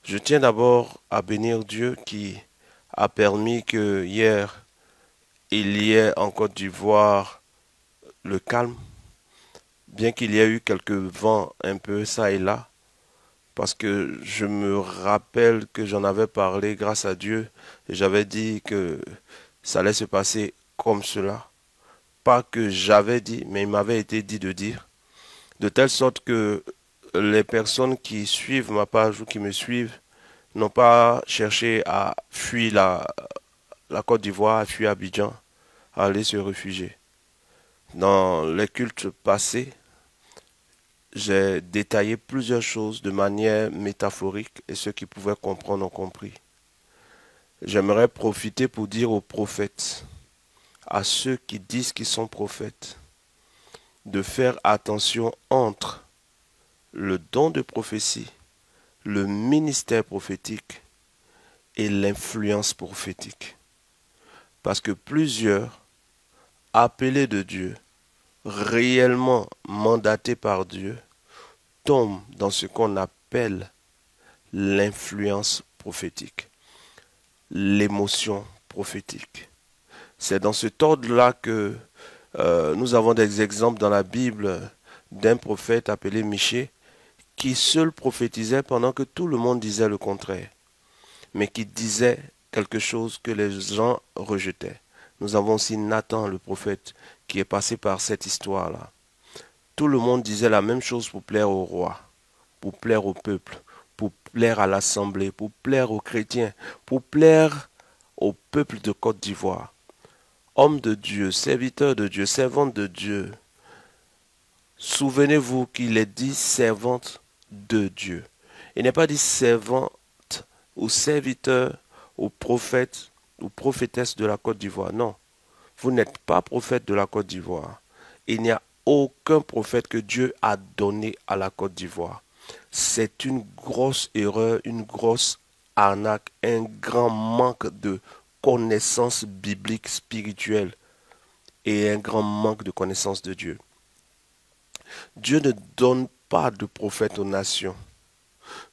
Je tiens d'abord à bénir Dieu qui a permis que hier il y ait en Côte d'Ivoire le calme, bien qu'il y ait eu quelques vents un peu ça et là, parce que je me rappelle que j'en avais parlé grâce à Dieu et j'avais dit que ça allait se passer comme cela. Pas que j'avais dit, mais il m'avait été dit de dire, de telle sorte que les personnes qui suivent ma page ou qui me suivent n'ont pas cherché à fuir la Côte d'Ivoire, à fuir Abidjan, à aller se réfugier. Dans les cultes passés, j'ai détaillé plusieurs choses de manière métaphorique et ceux qui pouvaient comprendre ont compris. J'aimerais profiter pour dire aux prophètes, à ceux qui disent qu'ils sont prophètes, de faire attention entre le don de prophétie, le ministère prophétique et l'influence prophétique. Parce que plusieurs, appelés de Dieu, réellement mandatés par Dieu, tombent dans ce qu'on appelle l'influence prophétique, l'émotion prophétique. C'est dans cet ordre-là que nous avons des exemples dans la Bible d'un prophète appelé Michée qui seul prophétisait pendant que tout le monde disait le contraire, mais qui disait quelque chose que les gens rejetaient. Nous avons aussi Nathan, le prophète, qui est passé par cette histoire-là. Tout le monde disait la même chose pour plaire au roi, pour plaire au peuple, pour plaire à l'assemblée, pour plaire aux chrétiens, pour plaire au peuple de Côte d'Ivoire. Homme de Dieu, serviteur de Dieu, servante de Dieu. Souvenez-vous qu'il est dit servante de Dieu. Il n'est pas dit servante ou serviteur ou prophète ou prophétesse de la Côte d'Ivoire. Non, vous n'êtes pas prophète de la Côte d'Ivoire. Il n'y a aucun prophète que Dieu a donné à la Côte d'Ivoire. C'est une grosse erreur, une grosse arnaque, un grand manque de connaissances bibliques, spirituelles et un grand manque de connaissance de Dieu. Dieu ne donne pas de prophète aux nations.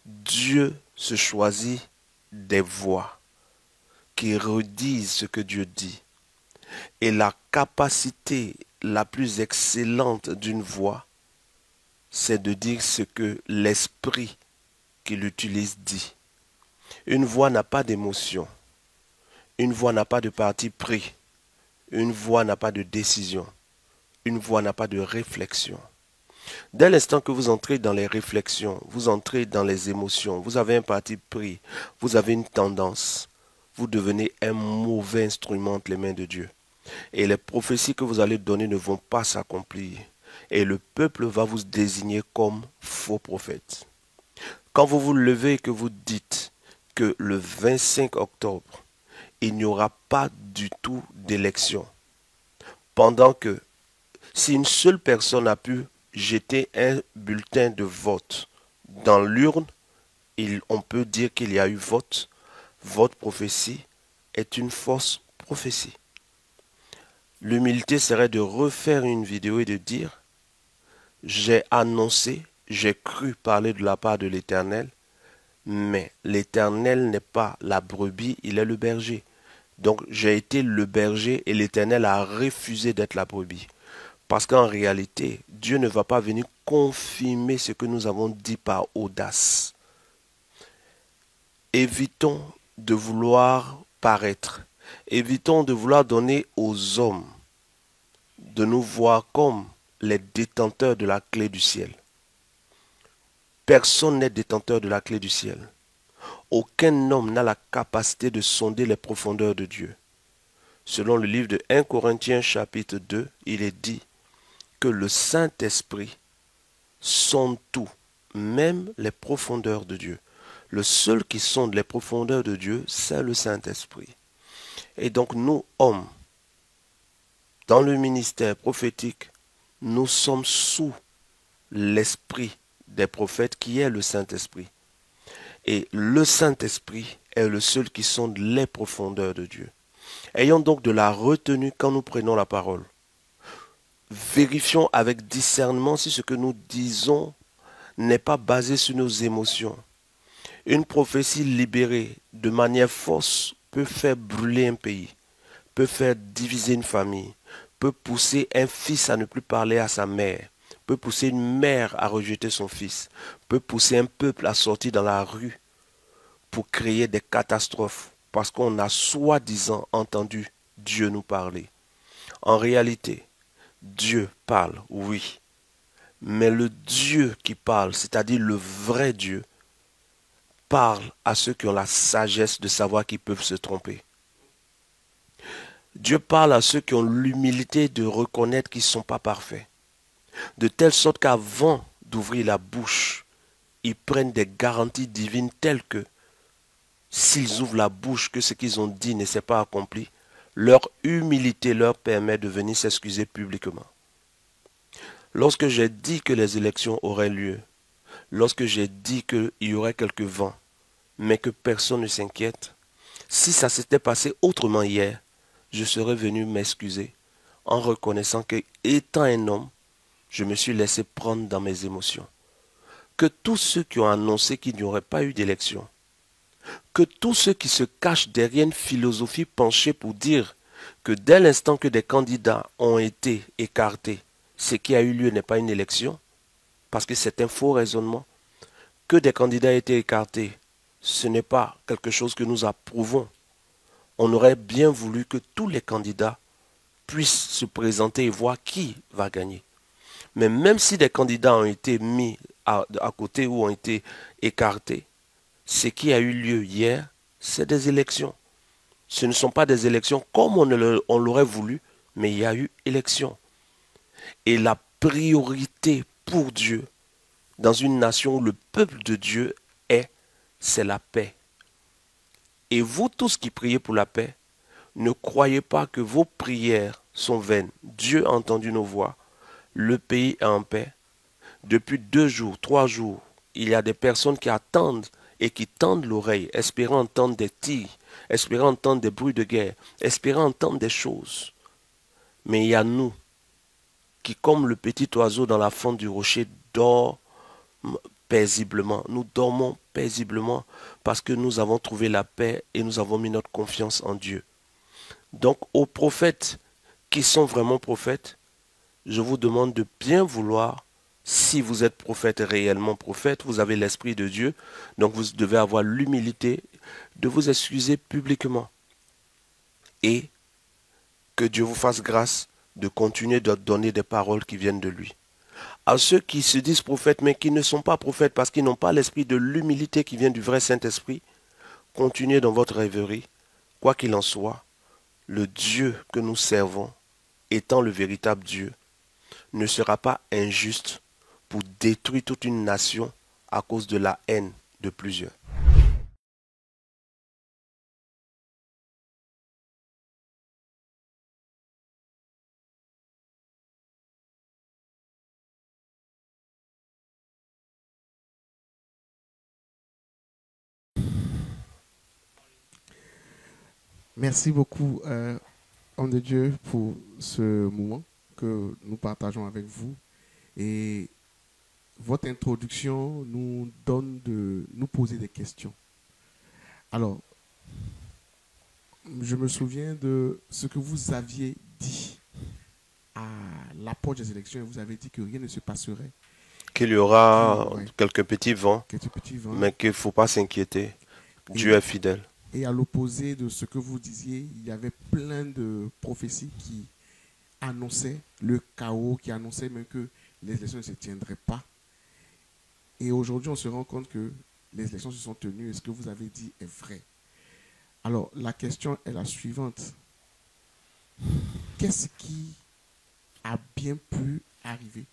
Dieu se choisit des voix qui redisent ce que Dieu dit. Et la capacité la plus excellente d'une voix, c'est de dire ce que l'esprit qui l'utilise dit. Une voix n'a pas d'émotion. Une voix n'a pas de parti pris. Une voix n'a pas de décision. Une voix n'a pas de réflexion. Dès l'instant que vous entrez dans les réflexions, vous entrez dans les émotions, vous avez un parti pris, vous avez une tendance, vous devenez un mauvais instrument entre les mains de Dieu. Et les prophéties que vous allez donner ne vont pas s'accomplir. Et le peuple va vous désigner comme faux prophète. Quand vous vous levez et que vous dites que le 25 octobre, il n'y aura pas du tout d'élection, pendant que si une seule personne a pu jeter un bulletin de vote dans l'urne, on peut dire qu'il y a eu vote. Votre prophétie est une fausse prophétie. L'humilité serait de refaire une vidéo et de dire, j'ai annoncé, j'ai cru parler de la part de l'Éternel, mais l'Éternel n'est pas la brebis, il est le berger. Donc j'ai été le berger et l'Éternel a refusé d'être la brebis. Parce qu'en réalité, Dieu ne va pas venir confirmer ce que nous avons dit par audace. Évitons de vouloir paraître. Évitons de vouloir donner aux hommes de nous voir comme les détenteurs de la clé du ciel. Personne n'est détenteur de la clé du ciel. Aucun homme n'a la capacité de sonder les profondeurs de Dieu. Selon le livre de 1 Corinthiens chapitre 2, il est dit que le Saint-Esprit sonde tout, même les profondeurs de Dieu. Le seul qui sonde les profondeurs de Dieu, c'est le Saint-Esprit. Et donc nous, hommes, dans le ministère prophétique, nous sommes sous l'esprit des prophètes qui est le Saint-Esprit. Et le Saint-Esprit est le seul qui sonde les profondeurs de Dieu. Ayons donc de la retenue quand nous prenons la parole. Vérifions avec discernement si ce que nous disons n'est pas basé sur nos émotions. Une prophétie libérée de manière fausse peut faire brûler un pays, peut faire diviser une famille, peut pousser un fils à ne plus parler à sa mère, peut pousser une mère à rejeter son fils, peut pousser un peuple à sortir dans la rue pour créer des catastrophes parce qu'on a soi-disant entendu Dieu nous parler. En réalité, Dieu parle, oui, mais le Dieu qui parle, c'est-à-dire le vrai Dieu, parle à ceux qui ont la sagesse de savoir qu'ils peuvent se tromper. Dieu parle à ceux qui ont l'humilité de reconnaître qu'ils ne sont pas parfaits. De telle sorte qu'avant d'ouvrir la bouche, ils prennent des garanties divines telles que s'ils ouvrent la bouche que ce qu'ils ont dit ne s'est pas accompli, leur humilité leur permet de venir s'excuser publiquement. Lorsque j'ai dit que les élections auraient lieu, lorsque j'ai dit qu'il y aurait quelques vents, mais que personne ne s'inquiète, si ça s'était passé autrement hier, je serais venu m'excuser en reconnaissant que, étant un homme, je me suis laissé prendre dans mes émotions. Que tous ceux qui ont annoncé qu'il n'y aurait pas eu d'élection, que tous ceux qui se cachent derrière une philosophie penchée pour dire que dès l'instant que des candidats ont été écartés, ce qui a eu lieu n'est pas une élection, parce que c'est un faux raisonnement, que des candidats aient été écartés, ce n'est pas quelque chose que nous approuvons. On aurait bien voulu que tous les candidats puissent se présenter et voir qui va gagner. Mais même si des candidats ont été mis à côté ou ont été écartés, ce qui a eu lieu hier, c'est des élections. Ce ne sont pas des élections comme on l'aurait voulu, mais il y a eu élection. Et la priorité pour Dieu, dans une nation où le peuple de Dieu est, c'est la paix. Et vous tous qui priez pour la paix, ne croyez pas que vos prières sont vaines. Dieu a entendu nos voix. Le pays est en paix. Depuis 2 jours, 3 jours, il y a des personnes qui attendent et qui tendent l'oreille, espérant entendre des tirs, espérant entendre des bruits de guerre, espérant entendre des choses. Mais il y a nous qui, comme le petit oiseau dans la fente du rocher, dort paisiblement. Nous dormons paisiblement parce que nous avons trouvé la paix et nous avons mis notre confiance en Dieu. Donc aux prophètes qui sont vraiment prophètes, je vous demande de bien vouloir, si vous êtes prophète réellement prophète, vous avez l'Esprit de Dieu, donc vous devez avoir l'humilité de vous excuser publiquement. Et que Dieu vous fasse grâce de continuer de donner des paroles qui viennent de lui. À ceux qui se disent prophètes mais qui ne sont pas prophètes parce qu'ils n'ont pas l'esprit de l'humilité qui vient du vrai Saint-Esprit, continuez dans votre rêverie. Quoi qu'il en soit, le Dieu que nous servons, étant le véritable Dieu, ne sera pas injuste pour détruire toute une nation à cause de la haine de plusieurs. Merci beaucoup, homme de Dieu, pour ce moment que nous partageons avec vous. Et votre introduction nous donne de nous poser des questions. Alors, je me souviens de ce que vous aviez dit à l'approche des élections et vous avez dit que rien ne se passerait. Qu'il y aura quelques petits vents, mais qu'il ne faut pas s'inquiéter. Dieu est fidèle. Et à l'opposé de ce que vous disiez, il y avait plein de prophéties qui annonçaient le chaos, qui annonçaient même que les élections ne se tiendraient pas. Et aujourd'hui, on se rend compte que les élections se sont tenues et ce que vous avez dit est vrai. Alors, la question est la suivante. Qu'est-ce qui a bien pu arriver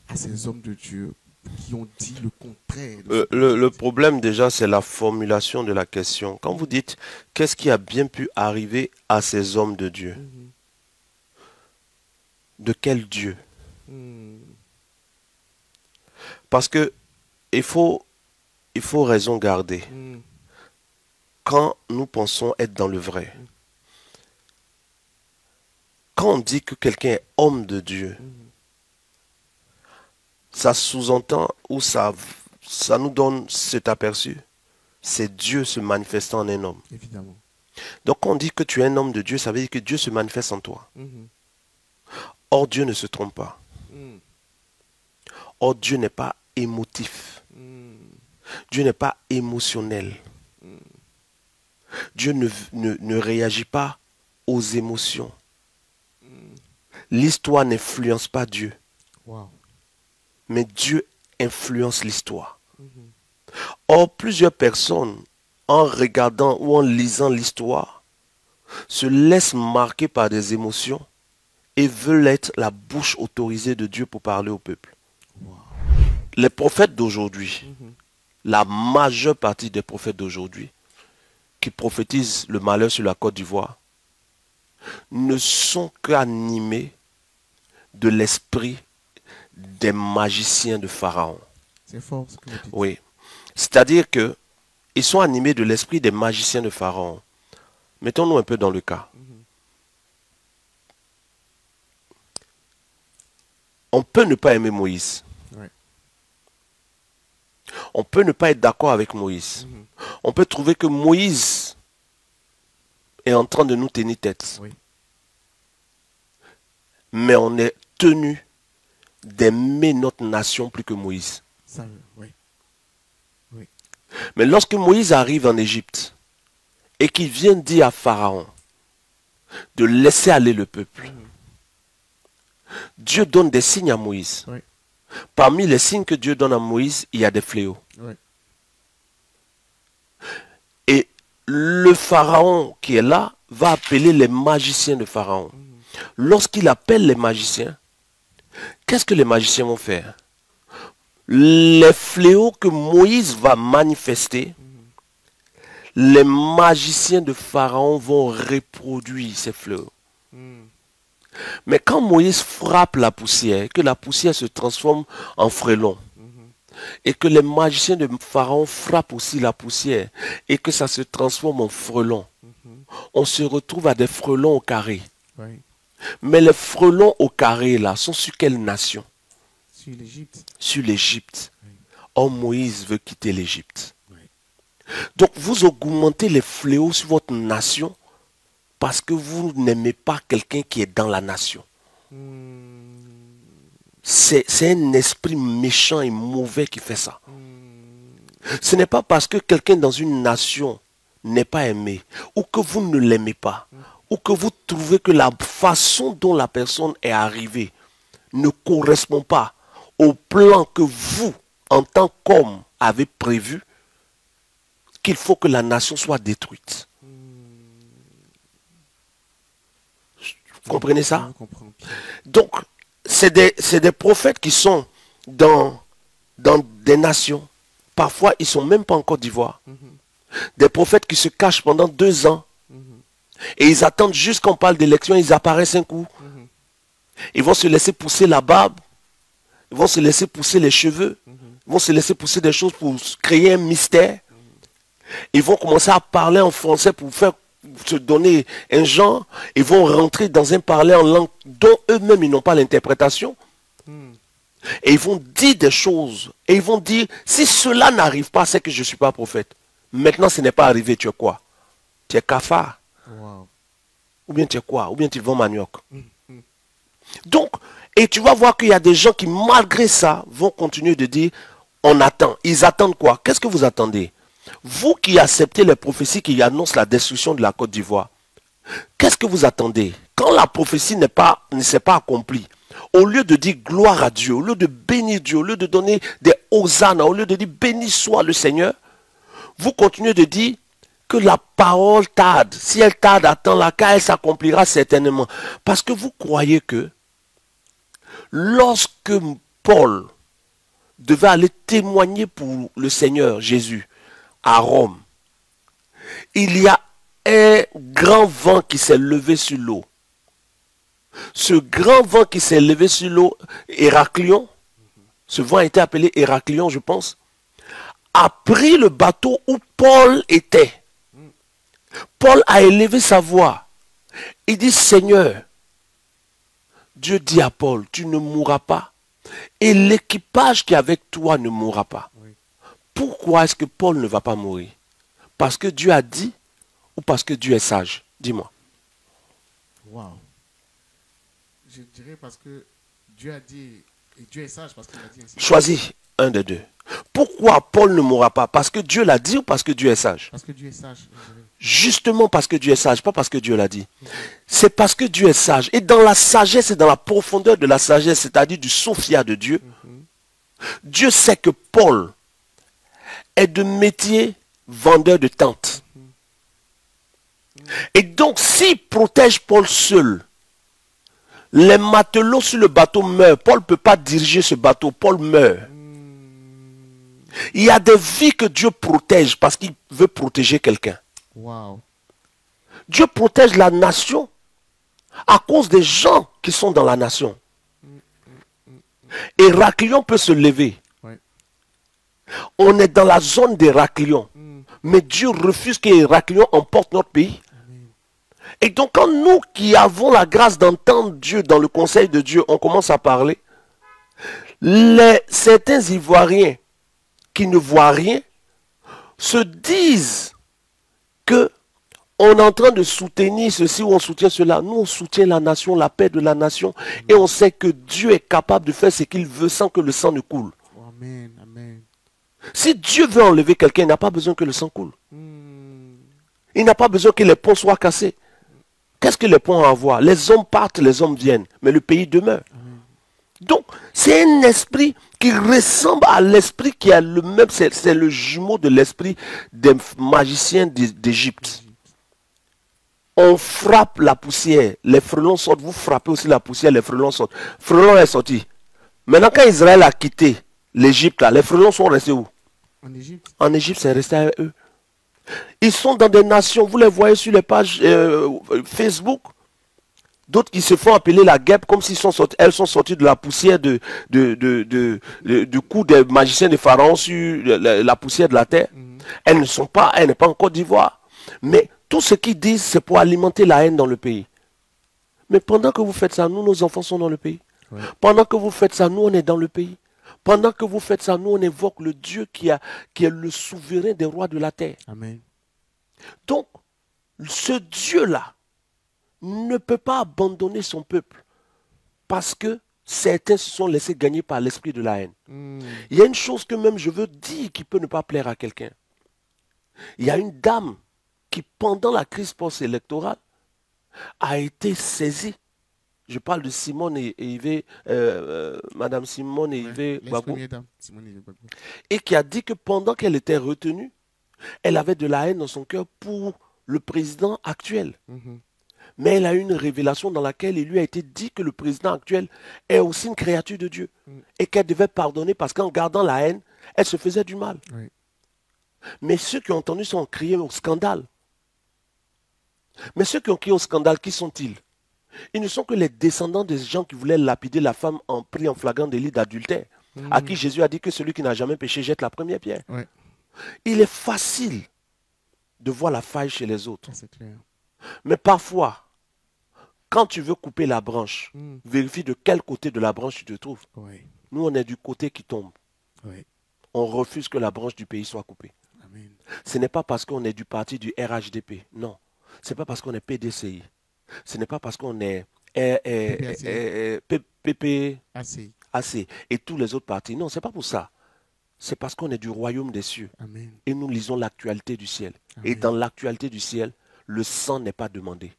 à ces hommes de Dieu qui ont dit le contraire? Le problème déjà, c'est la formulation de la question. Quand vous dites « qu'est-ce qui a bien pu arriver à ces hommes de Dieu ?» De quel Dieu? Parce que il faut raison garder. Quand nous pensons être dans le vrai, quand on dit que quelqu'un est homme de Dieu, ça sous-entend ou ça ça nous donne cet aperçu. C'est Dieu se manifestant en un homme. Évidemment. Donc quand on dit que tu es un homme de Dieu, ça veut dire que Dieu se manifeste en toi. Mhm. Or, Dieu ne se trompe pas. Mm. Or, Dieu n'est pas émotif. Mm. Dieu n'est pas émotionnel. Dieu ne réagit pas aux émotions. L'histoire n'influence pas Dieu. Wow. Mais Dieu influence l'histoire. Or, plusieurs personnes, en regardant ou en lisant l'histoire, se laissent marquer par des émotions et veulent être la bouche autorisée de Dieu pour parler au peuple. Wow. Les prophètes d'aujourd'hui, la majeure partie des prophètes d'aujourd'hui, qui prophétisent le malheur sur la Côte d'Ivoire, ne sont qu'animés de l'esprit des magiciens de Pharaon. C'est fort ce que vous dites. Oui. C'est-à-dire que ils sont animés de l'esprit des magiciens de Pharaon. Mettons-nous un peu dans le cas. On peut ne pas aimer Moïse. Ouais. On peut ne pas être d'accord avec Moïse. On peut trouver que Moïse est en train de nous tenir tête. Oui. Mais on est tenu d'aimer notre nation plus que Moïse. Ça, oui. Oui. Mais lorsque Moïse arrive en Égypte et qu'il vient dire à Pharaon de laisser aller le peuple, Dieu donne des signes à Moïse. Oui. Parmi les signes que Dieu donne à Moïse, il y a des fléaux. Oui. Et le Pharaon qui est là va appeler les magiciens de Pharaon. Lorsqu'il appelle les magiciens, qu'est-ce que les magiciens vont faire? Les fléaux que Moïse va manifester, les magiciens de Pharaon vont reproduire ces fléaux. Mais quand Moïse frappe la poussière, que la poussière se transforme en frelon, et que les magiciens de Pharaon frappent aussi la poussière, et que ça se transforme en frelon, on se retrouve à des frelons au carré. Oui. Mais les frelons au carré là sont sur quelle nation? Sur l'Égypte. Sur l'Égypte. Oui. Or Moïse veut quitter l'Égypte. Oui. Donc vous augmentez les fléaux sur votre nation parce que vous n'aimez pas quelqu'un qui est dans la nation. C'est un esprit méchant et mauvais qui fait ça. Ce n'est pas parce que quelqu'un dans une nation n'est pas aimé, ou que vous ne l'aimez pas, ou que vous trouvez que la façon dont la personne est arrivée ne correspond pas au plan que vous, en tant qu'homme, avez prévu, qu'il faut que la nation soit détruite. Vous comprenez ça? Je comprends bien. Donc, c'est des prophètes qui sont dans des nations. Parfois, ils ne sont même pas en Côte d'Ivoire. Des prophètes qui se cachent pendant 2 ans. Et ils attendent juste qu'on parle d'élection, ils apparaissent un coup. Ils vont se laisser pousser la barbe. Ils vont se laisser pousser les cheveux. Ils vont se laisser pousser des choses pour créer un mystère. Ils vont commencer à parler en français pour se donner un genre. Ils vont rentrer dans un parler en langue dont eux-mêmes ils n'ont pas l'interprétation. Et ils vont dire des choses. Et ils vont dire, si cela n'arrive pas, c'est que je ne suis pas prophète. Maintenant, ce n'est pas arrivé, tu es quoi? Tu es cafard. Wow. Ou bien tu es quoi? Ou bien tu vends manioc. Donc, et tu vas voir qu'il y a des gens qui, malgré ça, vont continuer de dire, on attend. Ils attendent quoi? Qu'est-ce que vous attendez? Vous qui acceptez les prophéties qui annoncent la destruction de la Côte d'Ivoire, qu'est-ce que vous attendez? Quand la prophétie ne s'est pas accomplie, au lieu de dire gloire à Dieu, au lieu de bénir Dieu, au lieu de donner des hosannas, au lieu de dire béni soit le Seigneur, vous continuez de dire que la parole tarde. Si elle tarde à temps, la cas, elle s'accomplira certainement. Parce que vous croyez que lorsque Paul devait aller témoigner pour le Seigneur Jésus à Rome, il y a un grand vent qui s'est levé sur l'eau. Ce grand vent qui s'est levé sur l'eau, Héraclion, ce vent a été appelé Héraclion, je pense, a pris le bateau où Paul était. Paul a élevé sa voix. Il dit, Seigneur, Dieu dit à Paul, tu ne mourras pas. Et l'équipage qui est avec toi ne mourra pas. Oui. Pourquoi est-ce que Paul ne va pas mourir? Parce que Dieu a dit ou parce que Dieu est sage? Dis-moi. Wow. Je dirais parce que Dieu a dit, et Dieu est sage parce qu'il a dit ainsi. Choisis un des deux. Pourquoi Paul ne mourra pas? Parce que Dieu l'a dit ou parce que Dieu est sage? Parce que Dieu est sage. Je dirais. Justement parce que Dieu est sage, pas parce que Dieu l'a dit. C'est parce que Dieu est sage. Et dans la sagesse et dans la profondeur de la sagesse, c'est-à-dire du Sophia de Dieu, Dieu sait que Paul est de métier vendeur de tentes. Et donc, s'il protège Paul seul, les matelots sur le bateau meurent. Paul ne peut pas diriger ce bateau. Paul meurt. Il y a des vies que Dieu protège parce qu'il veut protéger quelqu'un. Wow. Dieu protège la nation à cause des gens qui sont dans la nation. Héraclion peut se lever. Ouais. On est dans la zone d'Héraclion. Mais Dieu refuse qu'Héraclion emporte notre pays. Et donc quand nous qui avons la grâce d'entendre Dieu dans le conseil de Dieu, on commence à parler, certains Ivoiriens qui ne voient rien se disent que on est en train de soutenir ceci ou on soutient cela. Nous, on soutient la nation, la paix de la nation. Et on sait que Dieu est capable de faire ce qu'il veut sans que le sang ne coule. Amen. Amen. Si Dieu veut enlever quelqu'un, il n'a pas besoin que le sang coule. Il n'a pas besoin que les ponts soient cassés. Qu'est-ce que les ponts ont à voir? Les hommes partent, les hommes viennent. Mais le pays demeure. Donc, c'est un esprit qui ressemble à l'esprit qui a le même... C'est le jumeau de l'esprit des magiciens d'Égypte. On frappe la poussière, les frelons sortent, vous frappez aussi la poussière, les frelons sortent. Frelon est sorti. Maintenant, quand Israël a quitté l'Égypte, les frelons sont restés où? En Égypte. En Égypte, c'est resté avec eux. Ils sont dans des nations, vous les voyez sur les pages Facebook. D'autres qui se font appeler la guêpe comme si elles sont sorties de la poussière du cou des magiciens de Pharaon sur la poussière de la terre. Elles n'est pas en Côte d'Ivoire. Mais tout ce qu'ils disent, c'est pour alimenter la haine dans le pays. Mais pendant que vous faites ça, nous, nos enfants sont dans le pays. Ouais. Pendant que vous faites ça, nous, on est dans le pays. Pendant que vous faites ça, nous, on évoque le Dieu qui est le souverain des rois de la terre. Amen. Donc, ce Dieu-là ne peut pas abandonner son peuple parce que certains se sont laissés gagner par l'esprit de la haine. Il y a une chose que même je veux dire qui peut ne pas plaire à quelqu'un. Il y a une dame qui, pendant la crise post-électorale, a été saisie. Je parle de Simone et Yves, Madame Simone et Yves Gbagbo. Et qui a dit que pendant qu'elle était retenue, elle avait de la haine dans son cœur pour le président actuel. Mais elle a eu une révélation dans laquelle il lui a été dit que le président actuel est aussi une créature de Dieu. Et qu'elle devait pardonner parce qu'en gardant la haine, elle se faisait du mal. Oui. Mais ceux qui ont entendu ça ont crié au scandale. Mais ceux qui ont crié au scandale, qui sont-ils? Ils ne sont que les descendants des gens qui voulaient lapider la femme pris en flagrant délit d'adultère. À qui Jésus a dit que celui qui n'a jamais péché jette la première pierre. Oui. Il est facile de voir la faille chez les autres. C'est clair. Mais parfois, quand tu veux couper la branche, vérifie de quel côté de la branche tu te trouves. Oui. Nous, on est du côté qui tombe. Oui. On refuse que la branche du pays soit coupée. Amen. Ce n'est pas parce qu'on est du parti du RHDP. Non. Ce n'est pas parce qu'on est PDCI. Ce n'est pas parce qu'on est PPAC et tous les autres partis. Non, ce n'est pas pour ça. C'est parce qu'on est du royaume des cieux. Amen. Et nous lisons l'actualité du ciel. Amen. Et dans l'actualité du ciel, le sang n'est pas demandé.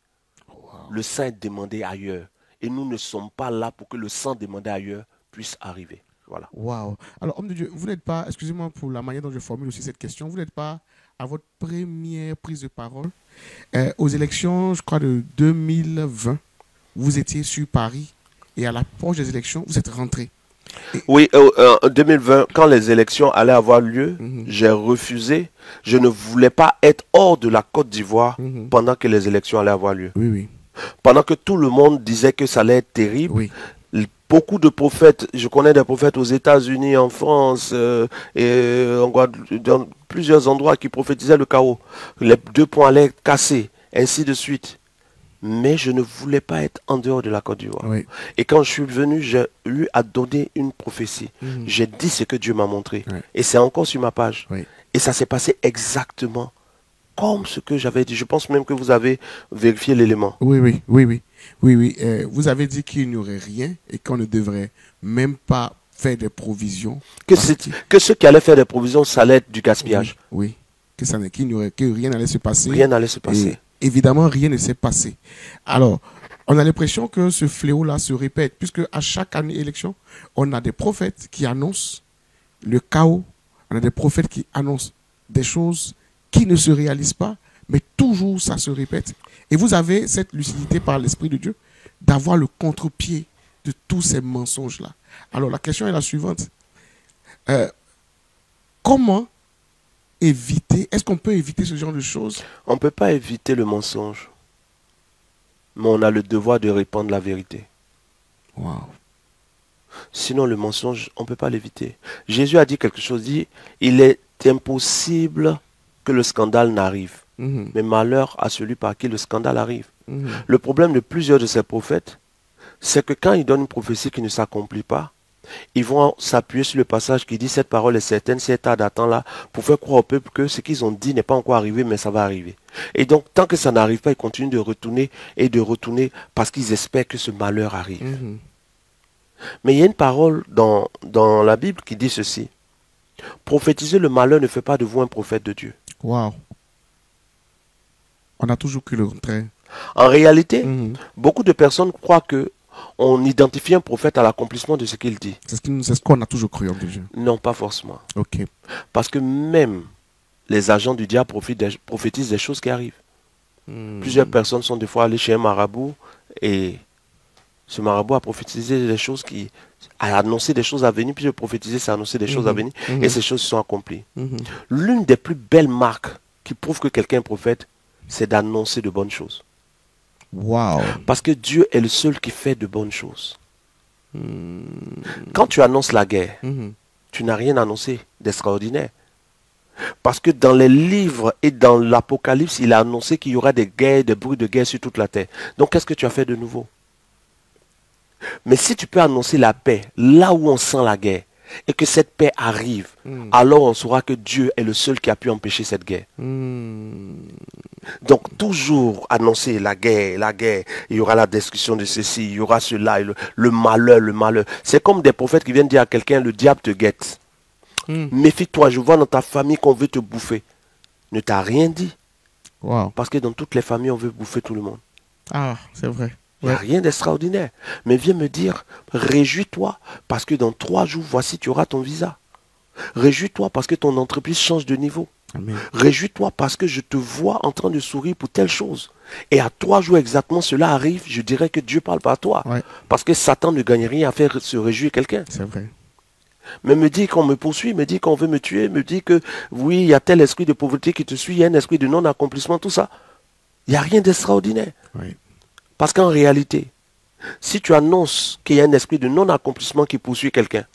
Wow. Le sang est demandé ailleurs. Et nous ne sommes pas là pour que le sang demandé ailleurs puisse arriver. Voilà. Waouh. Alors, homme de Dieu, vous n'êtes pas, excusez-moi pour la manière dont je formule aussi cette question, vous n'êtes pas à votre première prise de parole. Aux élections, je crois, de 2020, vous étiez sur Paris et à l'approche des élections, vous êtes rentré. Oui, en 2020, quand les élections allaient avoir lieu, j'ai refusé. Je ne voulais pas être hors de la Côte d'Ivoire pendant que les élections allaient avoir lieu. Oui, oui. Pendant que tout le monde disait que ça allait être terrible. Oui. Beaucoup de prophètes, je connais des prophètes aux États-Unis, en France, et dans plusieurs endroits qui prophétisaient le chaos. Les deux ponts allaient casser, ainsi de suite. Mais je ne voulais pas être en dehors de la Côte d'Ivoire. Oui. Et quand je suis venu, j'ai eu à donner une prophétie. Mhm. J'ai dit ce que Dieu m'a montré. Oui. Et c'est encore sur ma page. Oui. Et ça s'est passé exactement comme ce que j'avais dit. Je pense même que vous avez vérifié l'élément. Oui, oui, oui, oui. Oui, oui. Vous avez dit qu'il n'y aurait rien et qu'on ne devrait même pas faire des provisions. Que ceux qui allaient faire des provisions, ça allait être du gaspillage. Oui, oui. Que rien n'allait se passer. Rien n'allait se passer. Et évidemment, rien ne s'est passé. Alors, on a l'impression que ce fléau-là se répète, puisque à chaque année élection, on a des prophètes qui annoncent le chaos. On a des prophètes qui annoncent des choses qui ne se réalisent pas, mais toujours ça se répète. Et vous avez cette lucidité par l'Esprit de Dieu d'avoir le contre-pied de tous ces mensonges-là. Alors la question est la suivante. Comment éviter, est-ce qu'on peut éviter ce genre de choses? On ne peut pas éviter le mensonge, mais on a le devoir de répandre la vérité. Wow. Sinon le mensonge, on ne peut pas l'éviter. Jésus a dit quelque chose, dit, il est impossible que le scandale n'arrive. Mhm. Mais malheur à celui par qui le scandale arrive. Mhm. Le problème de plusieurs de ces prophètes, c'est que quand ils donnent une prophétie qui ne s'accomplit pas, ils vont s'appuyer sur le passage qui dit cette parole est certaine, c'est état d'attente là, pour faire croire au peuple que ce qu'ils ont dit n'est pas encore arrivé, mais ça va arriver. Et donc, tant que ça n'arrive pas, ils continuent de retourner et de retourner parce qu'ils espèrent que ce malheur arrive. Mhm. Mais il y a une parole dans la Bible qui dit ceci. Prophétiser le malheur ne fait pas de vous un prophète de Dieu. Wow. On a toujours cru le contraire. En réalité, Mhm. beaucoup de personnes croient que on identifie un prophète à l'accomplissement de ce qu'il dit. C'est ce qu'on a toujours cru en Dieu. Non, pas forcément. Ok. Parce que même les agents du diable prophétisent des choses qui arrivent. Mhm. Plusieurs personnes sont des fois allées chez un marabout et ce marabout a prophétisé des choses a annoncé des choses à venir, puis prophétiser, c'est annoncer des choses à venir, et ces choses se sont accomplies. Mhm. L'une des plus belles marques qui prouve que quelqu'un est prophète, c'est d'annoncer de bonnes choses. Wow. Parce que Dieu est le seul qui fait de bonnes choses. Quand tu annonces la guerre, Mhm. tu n'as rien annoncé d'extraordinaire. Parce que dans les livres et dans l'Apocalypse, il a annoncé qu'il y aura des guerres, des bruits de guerre sur toute la terre. Donc qu'est-ce que tu as fait de nouveau? Mais si tu peux annoncer la paix là où on sent la guerre, et que cette paix arrive, alors on saura que Dieu est le seul qui a pu empêcher cette guerre. Donc toujours annoncer la guerre, il y aura la destruction de ceci, il y aura cela, le malheur, le malheur. C'est comme des prophètes qui viennent dire à quelqu'un, le diable te guette. Méfie-toi, je vois dans ta famille qu'on veut te bouffer. Ne t'a rien dit. Wow. Parce que dans toutes les familles, on veut bouffer tout le monde. Ah, c'est vrai. Il n'y a rien d'extraordinaire. Mais viens me dire, réjouis-toi, parce que dans 3 jours, voici, tu auras ton visa. Réjouis-toi parce que ton entreprise change de niveau. Amen. Réjouis-toi parce que je te vois en train de sourire pour telle chose. Et à 3 jours exactement, cela arrive, je dirais que Dieu parle par toi. Ouais. Parce que Satan ne gagne rien à faire se réjouir quelqu'un. C'est vrai. Mais me dit qu'on me poursuit, me dit qu'on veut me tuer, me dit que oui, il y a tel esprit de pauvreté qui te suit, il y a un esprit de non-accomplissement, tout ça. Il n'y a rien d'extraordinaire. Oui. Parce qu'en réalité, si tu annonces qu'il y a un esprit de non-accomplissement qui poursuit quelqu'un,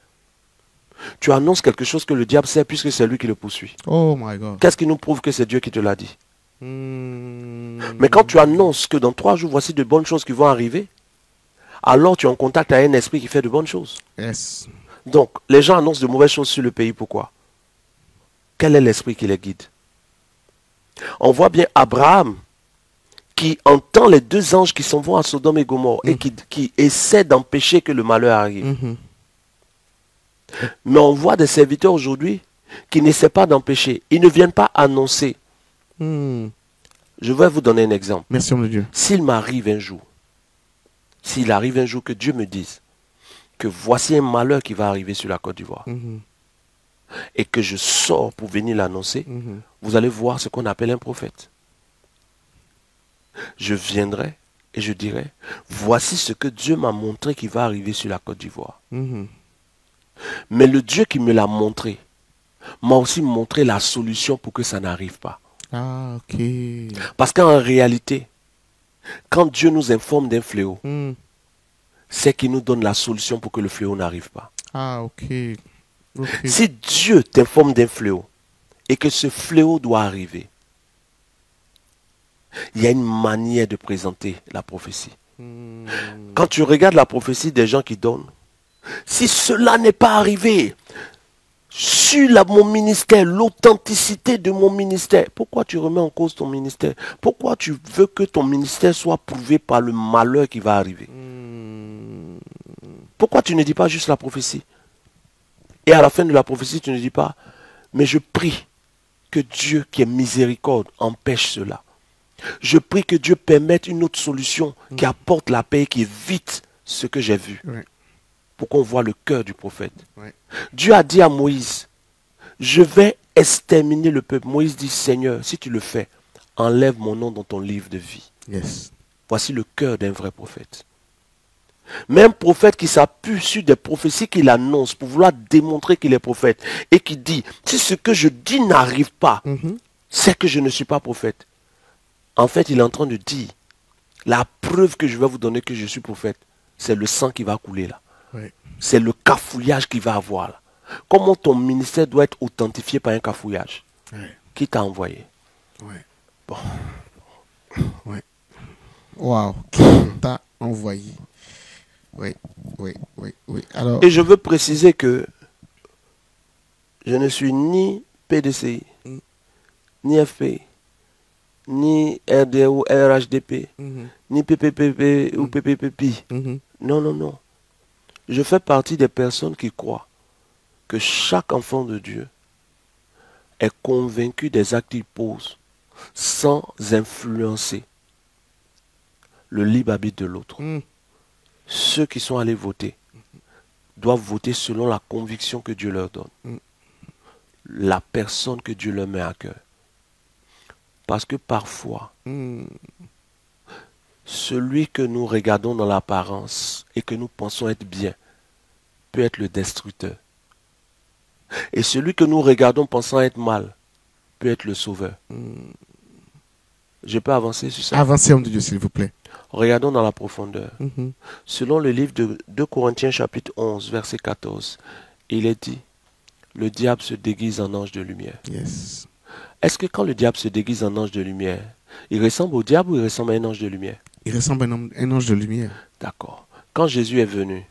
tu annonces quelque chose que le diable sait puisque c'est lui qui le poursuit. Oh my God. Qu'est-ce qui nous prouve que c'est Dieu qui te l'a dit? Mm. Mais quand tu annonces que dans 3 jours, voici de bonnes choses qui vont arriver, alors tu es en contact avec un esprit qui fait de bonnes choses. Yes. Donc, les gens annoncent de mauvaises choses sur le pays. Pourquoi? Quel est l'esprit qui les guide? On voit bien Abraham qui entend les 2 anges qui s'en vont à Sodome et Gomorrhe et qui essaient d'empêcher que le malheur arrive. Mhm. Mais on voit des serviteurs aujourd'hui qui n'essaient pas d'empêcher. Ils ne viennent pas annoncer. Mm. Je vais vous donner un exemple. Merci, homme de Dieu. S'il m'arrive un jour, s'il arrive un jour que Dieu me dise que voici un malheur qui va arriver sur la Côte d'Ivoire Mhm. et que je sors pour venir l'annoncer, Mhm. vous allez voir ce qu'on appelle un prophète. Je viendrai et je dirai, voici ce que Dieu m'a montré qui va arriver sur la Côte d'Ivoire. Mhm. Mais le Dieu qui me l'a montré m'a aussi montré la solution pour que ça n'arrive pas. Ah, ok. Parce qu'en réalité, quand Dieu nous informe d'un fléau, Mm. c'est qu'il nous donne la solution pour que le fléau n'arrive pas. Ah, ok. Ok. Si Dieu t'informe d'un fléau et que ce fléau doit arriver, Il y a une manière de présenter la prophétie. Quand tu regardes la prophétie des gens qui donnent, si cela n'est pas arrivé sur mon ministère, l'authenticité de mon ministère, pourquoi tu remets en cause ton ministère? Pourquoi tu veux que ton ministère soit prouvé par le malheur qui va arriver? Pourquoi tu ne dis pas juste la prophétie? Et à la fin de la prophétie, tu ne dis pas, mais je prie que Dieu qui est miséricorde empêche cela. Je prie que Dieu permette une autre solution qui apporte la paix et qui évite ce que j'ai vu. Ouais. Pour qu'on voit le cœur du prophète. Ouais. Dieu a dit à Moïse, je vais exterminer le peuple. Moïse dit, Seigneur, si tu le fais, enlève mon nom dans ton livre de vie. Yes. Voici le cœur d'un vrai prophète. Même prophète qui s'appuie sur des prophéties qu'il annonce pour vouloir démontrer qu'il est prophète et qui dit, si ce que je dis n'arrive pas, c'est que je ne suis pas prophète. En fait, il est en train de dire, la preuve que je vais vous donner que je suis prophète, c'est le sang qui va couler là. Ouais. C'est le cafouillage qu'il va avoir là. Comment ton ministère doit être authentifié par un cafouillage? Ouais. Qui t'a envoyé? Ouais. Bon. Ouais. Waouh. Qui t'a envoyé? Oui, oui, oui, oui. Alors, Et je veux préciser que je ne suis ni PDCI, ni FPI, ni RDE ou RHDP, ni PPPP ou PPPP. Non, non, non. Je fais partie des personnes qui croient que chaque enfant de Dieu est convaincu des actes qu'il pose sans influencer le libre arbitre de l'autre. Ceux qui sont allés voter doivent voter selon la conviction que Dieu leur donne. La personne que Dieu leur met à cœur. Parce que parfois, celui que nous regardons dans l'apparence et que nous pensons être bien peut être le destructeur. Et celui que nous regardons pensant être mal peut être le sauveur. Je peux avancer sur ça? avancez, homme de Dieu, s'il vous plaît. Regardons dans la profondeur. Selon le livre de 2 Corinthiens chapitre 11, verset 14, il est dit, le diable se déguise en ange de lumière. Yes. Est-ce que quand le diable se déguise en ange de lumière, il ressemble au diable ou il ressemble à un ange de lumière? Il ressemble à un ange de lumière. D'accord. Quand Jésus est venu,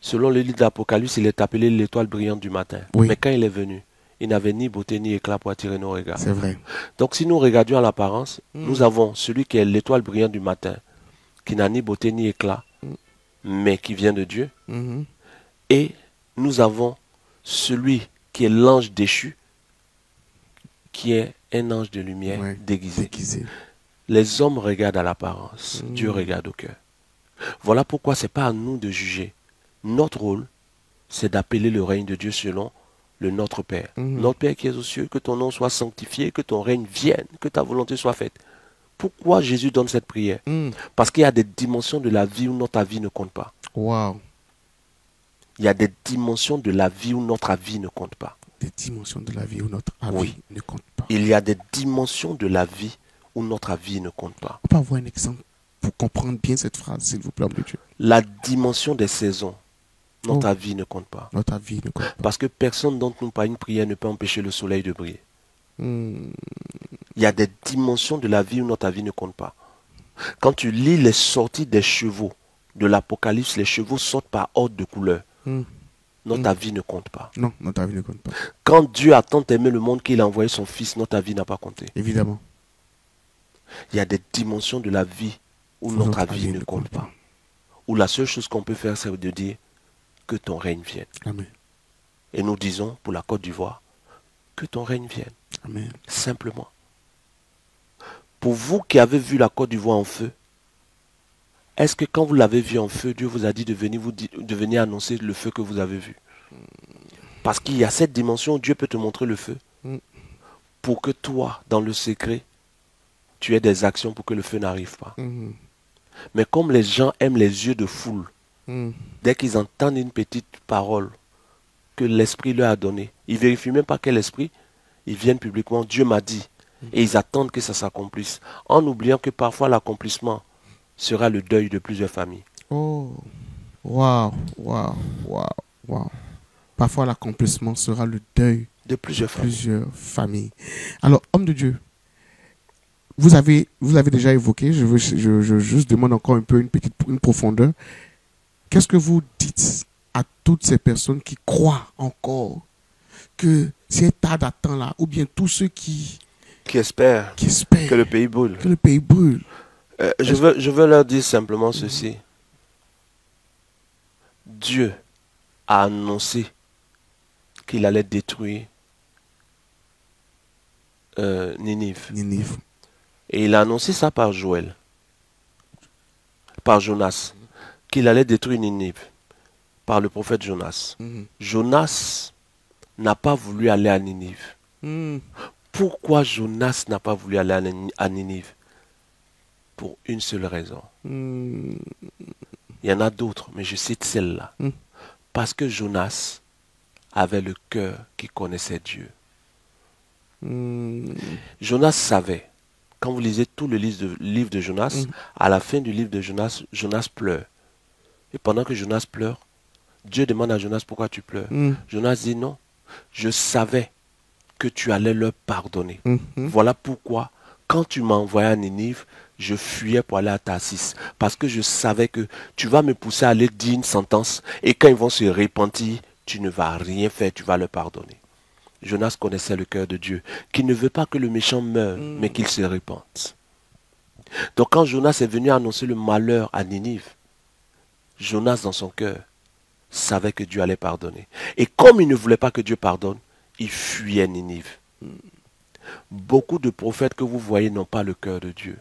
selon le livre d'Apocalypse, il est appelé l'étoile brillante du matin. Oui. Mais quand il est venu, il n'avait ni beauté ni éclat pour attirer nos regards. C'est vrai. Donc si nous regardions à l'apparence, nous avons celui qui est l'étoile brillante du matin, qui n'a ni beauté ni éclat, mais qui vient de Dieu. Et nous avons celui qui est l'ange déchu, qui est un ange de lumière Ouais, déguisé. déguisé. Les hommes regardent à l'apparence, Dieu regarde au cœur. Voilà pourquoi ce n'est pas à nous de juger. Notre rôle, c'est d'appeler le règne de Dieu selon le Notre Père. Notre Père qui est aux cieux, que ton nom soit sanctifié, que ton règne vienne, que ta volonté soit faite. Pourquoi Jésus donne cette prière? Parce qu'il y a des dimensions de la vie où notre avis ne compte pas. Waouh. Il y a des dimensions de la vie où notre avis ne compte pas. Des dimensions de la vie où notre avis Oui. ne compte pas. Il y a des dimensions de la vie où notre avis ne compte pas. On peut avoir un exemple pour comprendre bien cette phrase, s'il vous plaît, homme de Dieu. La dimension des saisons, notre Oh. avis ne compte pas. Notre avis ne compte pas. Parce que personne d'entre nous, par une prière, ne peut empêcher le soleil de briller. Hmm. Il y a des dimensions de la vie où notre avis ne compte pas. Quand tu lis les sorties des chevaux de l'Apocalypse, les chevaux sortent par ordre de couleur. Notre avis ne compte pas. Non, notre avis ne compte pas. Quand Dieu a tant aimé le monde qu'il a envoyé son Fils, notre avis n'a pas compté. Évidemment. Il y a des dimensions de la vie où notre avis ne compte pas. Où la seule chose qu'on peut faire, c'est de dire que ton règne vienne. Amen. Et nous disons pour la Côte d'Ivoire, que ton règne vienne. Amen. Simplement. Pour vous qui avez vu la Côte d'Ivoire en feu, est-ce que quand vous l'avez vu en feu, Dieu vous a dit de venir annoncer le feu que vous avez vu? Parce qu'il y a cette dimension où Dieu peut te montrer le feu. Pour que toi, dans le secret, tu aies des actions pour que le feu n'arrive pas. Mais comme les gens aiment les yeux de foule, dès qu'ils entendent une petite parole que l'Esprit leur a donnée, ils ne vérifient même pas quel esprit, ils viennent publiquement, Dieu m'a dit, et ils attendent que ça s'accomplisse, en oubliant que parfois l'accomplissement sera le deuil de plusieurs familles. Oh. Waouh, waouh, waouh, waouh. Parfois l'accomplissement sera le deuil De plusieurs familles. familles. Alors, homme de Dieu, vous avez déjà évoqué, je juste demande encore un peu une profondeur. Qu'est-ce que vous dites à toutes ces personnes qui croient encore que c'est tas d'attente là, ou bien tous ceux qui espèrent espèrent que le pays brûle. que le pays brûle? Je veux leur dire simplement ceci. Dieu a annoncé qu'il allait détruire Ninive. Ninive. Et il a annoncé ça par Joël, par Jonas, qu'il allait détruire Ninive, par le prophète Jonas. Jonas n'a pas voulu aller à Ninive. Pourquoi Jonas n'a pas voulu aller à Ninive? Pour une seule raison. Il y en a d'autres, mais je cite celle-là. Parce que Jonas avait le cœur qui connaissait Dieu. Jonas savait. Quand vous lisez tout le livre de Jonas, à la fin du livre de Jonas, Jonas pleure. Et pendant que Jonas pleure, Dieu demande à Jonas pourquoi tu pleures. Jonas dit non, je savais que tu allais leur pardonner. Voilà pourquoi, quand tu m'as envoyé à Ninive, je fuyais pour aller à Tarsis. Parce que je savais que tu vas me pousser à aller dire une sentence. Et quand ils vont se repentir, tu ne vas rien faire, tu vas leur pardonner. Jonas connaissait le cœur de Dieu, qui ne veut pas que le méchant meure, mais qu'il se repente. Donc quand Jonas est venu annoncer le malheur à Ninive, Jonas dans son cœur savait que Dieu allait pardonner. Et comme il ne voulait pas que Dieu pardonne, il fuyait Ninive. Beaucoup de prophètes que vous voyez n'ont pas le cœur de Dieu.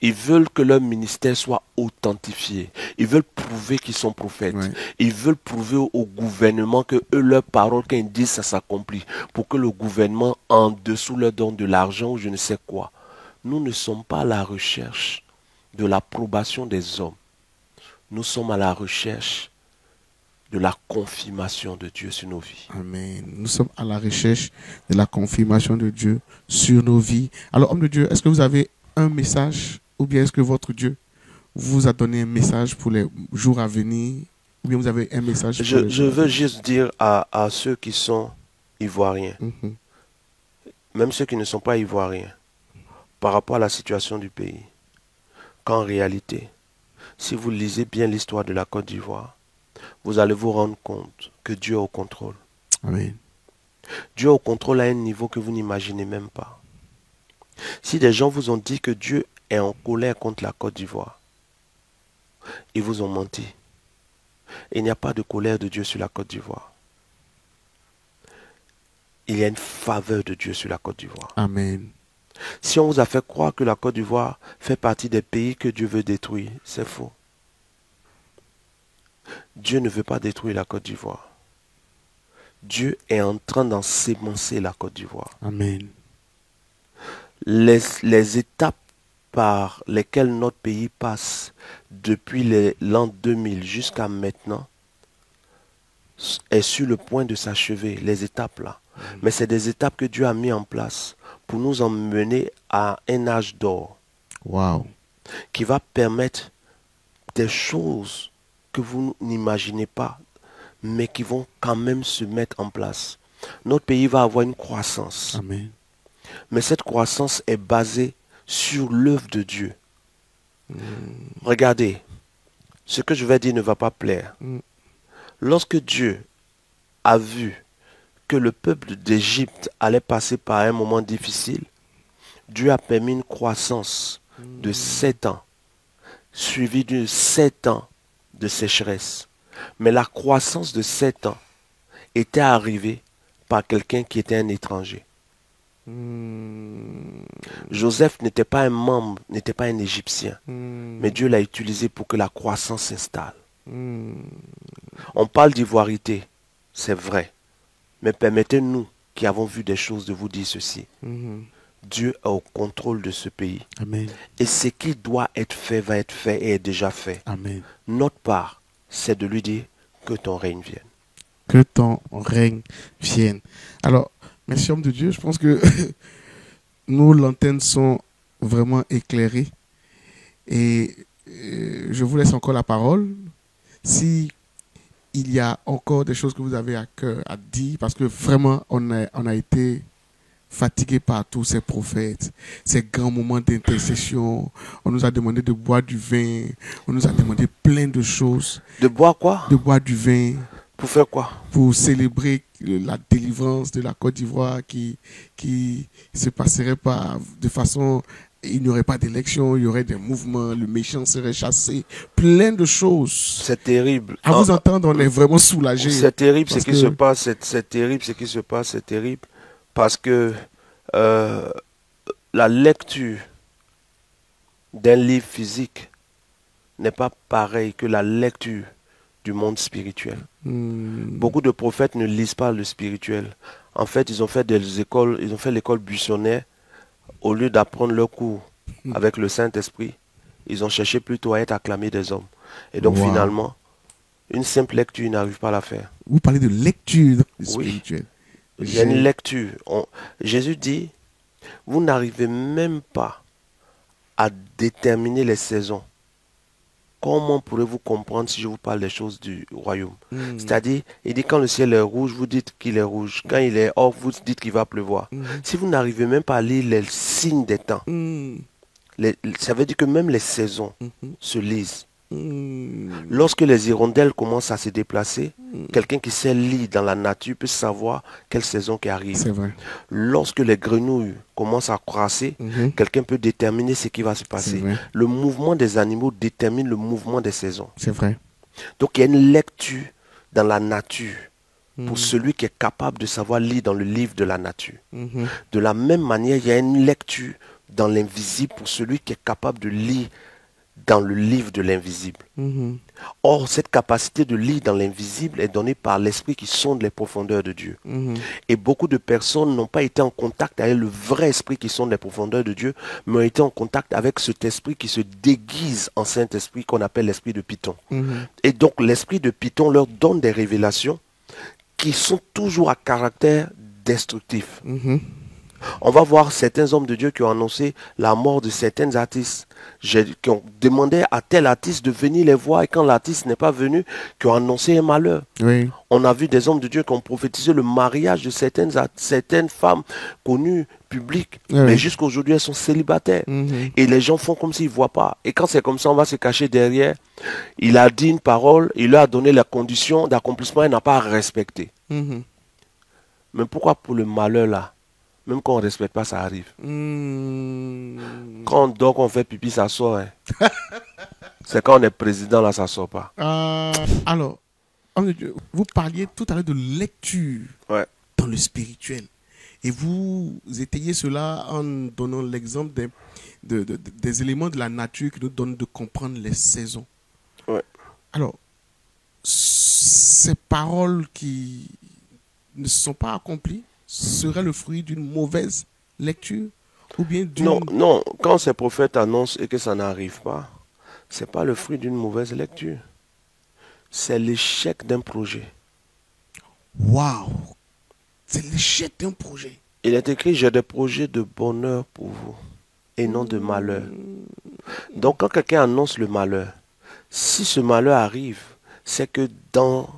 Ils veulent que leur ministère soit authentifié. Ils veulent prouver qu'ils sont prophètes. Ouais. Ils veulent prouver au gouvernement que eux, leurs paroles, quand ils disent, ça s'accomplit. Pour que le gouvernement, en dessous, leur donne de l'argent ou je ne sais quoi. Nous ne sommes pas à la recherche de l'approbation des hommes. Nous sommes à la recherche de la confirmation de Dieu sur nos vies. Amen. Nous sommes à la recherche de la confirmation de Dieu sur nos vies. Alors, homme de Dieu, est-ce que vous avez un message, ou bien est-ce que votre Dieu vous a donné un message pour les jours à venir, ou bien vous avez un message pour les Je jours à veux venir? juste dire à ceux qui sont ivoiriens, même ceux qui ne sont pas ivoiriens, par rapport à la situation du pays, qu'en réalité, si vous lisez bien l'histoire de la Côte d'Ivoire, vous allez vous rendre compte que Dieu est au contrôle. Amen. Dieu est au contrôle à un niveau que vous n'imaginez même pas. Si des gens vous ont dit que Dieu est en colère contre la Côte d'Ivoire, ils vous ont menti. Il n'y a pas de colère de Dieu sur la Côte d'Ivoire. Il y a une faveur de Dieu sur la Côte d'Ivoire. Amen. Si on vous a fait croire que la Côte d'Ivoire fait partie des pays que Dieu veut détruire, c'est faux. Dieu ne veut pas détruire la Côte d'Ivoire. Dieu est en train d'ensemencer la Côte d'Ivoire. Amen. Les étapes par lesquelles notre pays passe depuis l'an 2000 jusqu'à maintenant est sur le point de s'achever, les étapes là. Mais c'est des étapes que Dieu a mis en place pour nous emmener à un âge d'or Wow. qui va permettre des choses que vous n'imaginez pas, mais qui vont quand même se mettre en place. Notre pays va avoir une croissance. Amen. Mais cette croissance est basée sur l'œuvre de Dieu. Regardez, ce que je vais dire ne va pas plaire. Lorsque Dieu a vu que le peuple d'Égypte allait passer par un moment difficile, Dieu a permis une croissance de 7 ans, suivie de 7 ans de sécheresse. Mais la croissance de 7 ans était arrivée par quelqu'un qui était un étranger. Joseph n'était pas un membre, n'était pas un Égyptien. Mais Dieu l'a utilisé pour que la croissance s'installe. On parle d'ivoirité, c'est vrai. Mais permettez-nous, qui avons vu des choses, de vous dire ceci. Dieu est au contrôle de ce pays. Amen. Et ce qui doit être fait va être fait et est déjà fait. Amen. Notre part, c'est de lui dire que ton règne vienne. Que ton règne vienne. Alors, merci homme de Dieu, je pense que nos lanternes sont vraiment éclairées. Et je vous laisse encore la parole. Si il y a encore des choses que vous avez à cœur à dire, parce que vraiment, on a été fatigués par tous ces prophètes, ces grands moments d'intercession. On nous a demandé de boire du vin. On nous a demandé plein de choses. De boire quoi? De boire du vin. Pour faire quoi? Pour célébrer la délivrance de la Côte d'Ivoire qui se passerait pas de façon... Il n'y aurait pas d'élection, il y aurait des mouvements, le méchant serait chassé, plein de choses. C'est terrible. À vous entendre, on est vraiment soulagé. C'est terrible ce qui se passe, c'est terrible ce qui se passe, c'est terrible. Parce que la lecture d'un livre physique n'est pas pareille que la lecture du monde spirituel. Beaucoup de prophètes ne lisent pas le spirituel. En fait, ils ont fait des écoles, ils ont fait l'école buissonnaire. Au lieu d'apprendre leur cours avec le Saint-Esprit, ils ont cherché plutôt à être acclamés des hommes. Et donc finalement, une simple lecture n'arrive pas à la faire. Vous parlez de lecture spirituelle. Il y a une lecture. Jésus dit, vous n'arrivez même pas à déterminer les saisons. Comment pourrez-vous comprendre si je vous parle des choses du royaume? C'est-à-dire, il dit quand le ciel est rouge, vous dites qu'il est rouge. Quand il est or, vous dites qu'il va pleuvoir. Si vous n'arrivez même pas à lire les signes des temps, ça veut dire que même les saisons se lisent. Lorsque les hirondelles commencent à se déplacer, quelqu'un qui sait lire dans la nature peut savoir quelle saison qui arrive. C'est vrai. Lorsque les grenouilles commencent à crasser, quelqu'un peut déterminer ce qui va se passer. Le mouvement des animaux détermine le mouvement des saisons. C'est vrai. Donc il y a une lecture dans la nature pour celui qui est capable de savoir lire dans le livre de la nature. De la même manière, il y a une lecture dans l'invisible pour celui qui est capable de lire dans le livre de l'invisible. Or, cette capacité de lire dans l'invisible est donnée par l'esprit qui sonde les profondeurs de Dieu. Et beaucoup de personnes n'ont pas été en contact avec le vrai esprit qui sonde les profondeurs de Dieu, mais ont été en contact avec cet esprit qui se déguise en Saint-Esprit qu'on appelle l'esprit de Python. Et donc, l'esprit de Python leur donne des révélations qui sont toujours à caractère destructif. On va voir certains hommes de Dieu qui ont annoncé la mort de certains artistes, qui ont demandé à tel artiste de venir les voir, et quand l'artiste n'est pas venu, qui ont annoncé un malheur. On a vu des hommes de Dieu qui ont prophétisé le mariage de certaines femmes connues, publiques, mais jusqu'à aujourd'hui elles sont célibataires. Et les gens font comme s'ils ne voient pas. Et quand c'est comme ça, on va se cacher derrière. Il a dit une parole, il leur a donné la condition d'accomplissement, il n'a pas respecté. Mais pourquoi pour le malheur là? Même quand on ne respecte pas, ça arrive. Quand on dort, quand on fait pipi, ça sort. Hein. C'est quand on est président, là, ça ne sort pas. Alors, vous parliez tout à l'heure de lecture dans le spirituel. Et vous étayez cela en donnant l'exemple des éléments de la nature qui nous donnent de comprendre les saisons. Alors, ces paroles qui ne sont pas accomplies serait le fruit d'une mauvaise lecture ou bien d'une... Non, quand ces prophètes annoncent et que ça n'arrive pas, ce n'est pas le fruit d'une mauvaise lecture. C'est l'échec d'un projet. Waouh! C'est l'échec d'un projet. Il est écrit, j'ai des projets de bonheur pour vous et non de malheur. Donc quand quelqu'un annonce le malheur, si ce malheur arrive, c'est que dans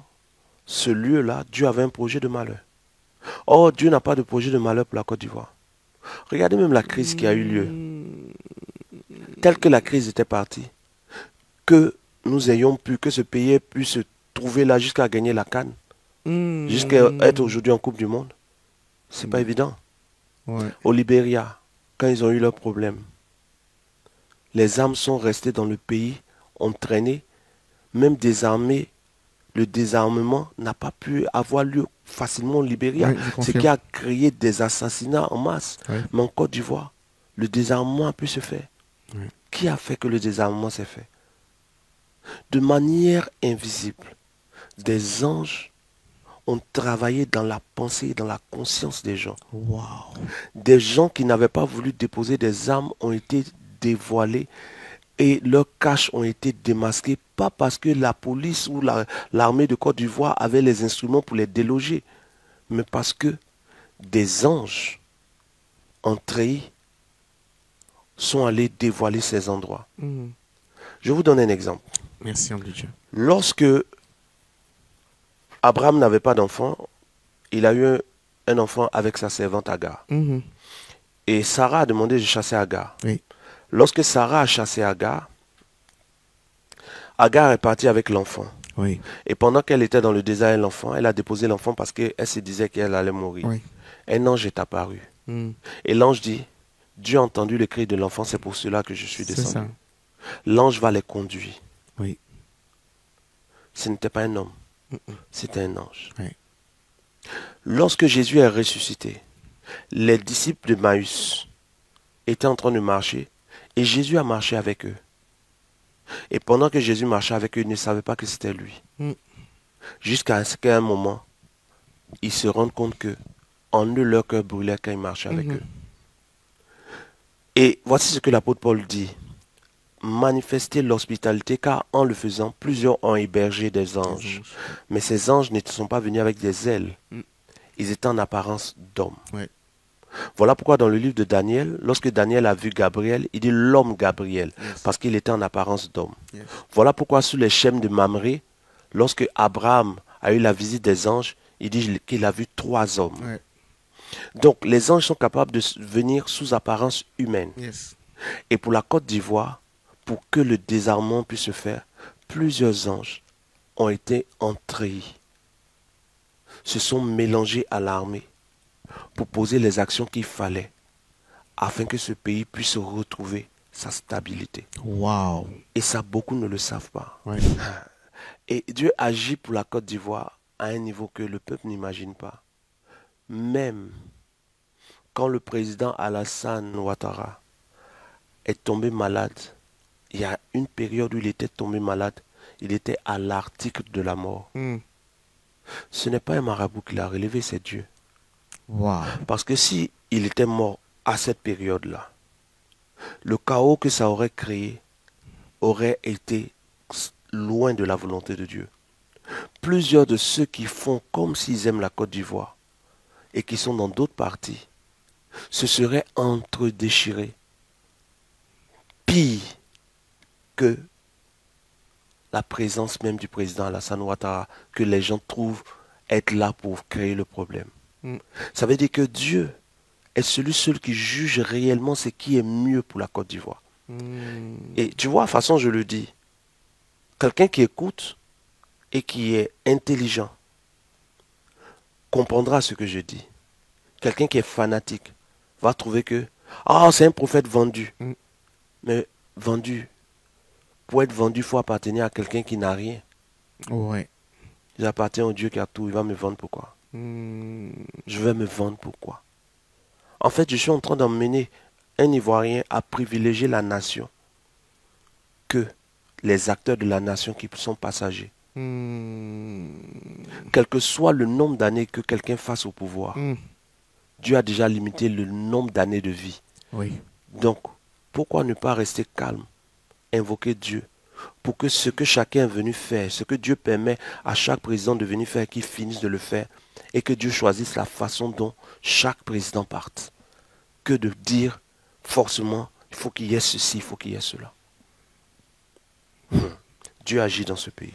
ce lieu-là, Dieu avait un projet de malheur. Or, Dieu n'a pas de projet de malheur pour la Côte d'Ivoire. Regardez même la crise qui a eu lieu. Telle que la crise était partie, que nous ayons pu, que ce pays ait pu se trouver là jusqu'à gagner la CAN, jusqu'à être aujourd'hui en Coupe du Monde, c'est pas évident. Au Libéria, quand ils ont eu leurs problèmes, les armes sont restées dans le pays, ont traîné, même désarmés. Le désarmement n'a pas pu avoir lieu facilement au Libéria, ce qui a créé des assassinats en masse. Mais en Côte d'Ivoire, le désarmement a pu se faire. Qui a fait que le désarmement s'est fait? De manière invisible, des anges ont travaillé dans la pensée et dans la conscience des gens. Des gens qui n'avaient pas voulu déposer des armes ont été dévoilés et leurs caches ont été démasquées, pas parce que la police ou l'armée de Côte d'Ivoire avait les instruments pour les déloger, mais parce que des anges en treillis sont allés dévoiler ces endroits. Je vous donne un exemple. Merci, André Dieu. Lorsque Abraham n'avait pas d'enfant, il a eu un enfant avec sa servante Agar. Mhm. Et Sarah a demandé de chasser Agar. Oui. Lorsque Sarah a chassé Agar, Agar est partie avec l'enfant. Oui. Et pendant qu'elle était dans le désert avec l'enfant, elle a déposé l'enfant parce qu'elle se disait qu'elle allait mourir. Oui. Un ange est apparu. Mhm. Et l'ange dit, Dieu a entendu le cri de l'enfant, c'est pour cela que je suis C'est descendu. ça. L'ange va les conduire. Oui. Ce n'était pas un homme, c'était un ange. Oui. Lorsque Jésus est ressuscité, les disciples de Maüs étaient en train de marcher et Jésus a marché avec eux. Et pendant que Jésus marchait avec eux, ils ne savaient pas que c'était lui. Mm. Jusqu'à ce qu'à un moment, ils se rendent compte que en eux, leur cœur brûlait quand ils marchaient avec eux. Et voici ce que l'apôtre Paul dit. Manifester l'hospitalité, car en le faisant, plusieurs ont hébergé des anges. Mais ces anges ne sont pas venus avec des ailes. Ils étaient en apparence d'hommes. Ouais. Voilà pourquoi dans le livre de Daniel, lorsque Daniel a vu Gabriel, il dit l'homme Gabriel, Yes. parce qu'il était en apparence d'homme. Yes. Voilà pourquoi sous les chênes de Mamré, lorsque Abraham a eu la visite des anges, il dit qu'il a vu 3 hommes. Ouais. Donc les anges sont capables de venir sous apparence humaine. Yes. Et pour la Côte d'Ivoire, pour que le désarmement puisse se faire, plusieurs anges ont été entrés, se sont mélangés à l'armée pour poser les actions qu'il fallait afin que ce pays puisse retrouver sa stabilité. Wow. Et ça, beaucoup ne le savent pas. Ouais. Et Dieu agit pour la Côte d'Ivoire à un niveau que le peuple n'imagine pas. Même quand le président Alassane Ouattara est tombé malade, il y a une période où il était tombé malade, il était à l'article de la mort. Mm. Ce n'est pas un marabout qui l'a relevé, c'est Dieu. Wow. Parce que si il était mort à cette période-là, le chaos que ça aurait créé aurait été loin de la volonté de Dieu. Plusieurs de ceux qui font comme s'ils aiment la Côte d'Ivoire et qui sont dans d'autres partis se seraient entre-déchirés. Pire que la présence même du président Alassane Ouattara, que les gens trouvent être là pour créer le problème. Mm. Ça veut dire que Dieu est celui seul qui juge réellement ce qui est mieux pour la Côte d'Ivoire. Mm. Et tu vois, de toute façon, je le dis, quelqu'un qui écoute et qui est intelligent comprendra ce que je dis. Quelqu'un qui est fanatique va trouver que, c'est un prophète vendu. Mm. Mais vendu, pour être vendu, il faut appartenir à quelqu'un qui n'a rien. Ouais. J'appartiens au Dieu qui a tout, il va me vendre pourquoi? Mm. Je vais me vendre pourquoi? En fait, je suis en train d'emmener un Ivoirien à privilégier la nation que les acteurs de la nation qui sont passagers. Mm. Quel que soit le nombre d'années que quelqu'un fasse au pouvoir, Mm. Dieu a déjà limité le nombre d'années de vie. Oui. Donc, pourquoi ne pas rester calme, invoquer Dieu, pour que ce que chacun est venu faire, ce que Dieu permet à chaque président de venir faire, qu'il finisse de le faire, et que Dieu choisisse la façon dont chaque président parte, que de dire forcément, il faut qu'il y ait ceci, il faut qu'il y ait cela. Dieu agit dans ce pays.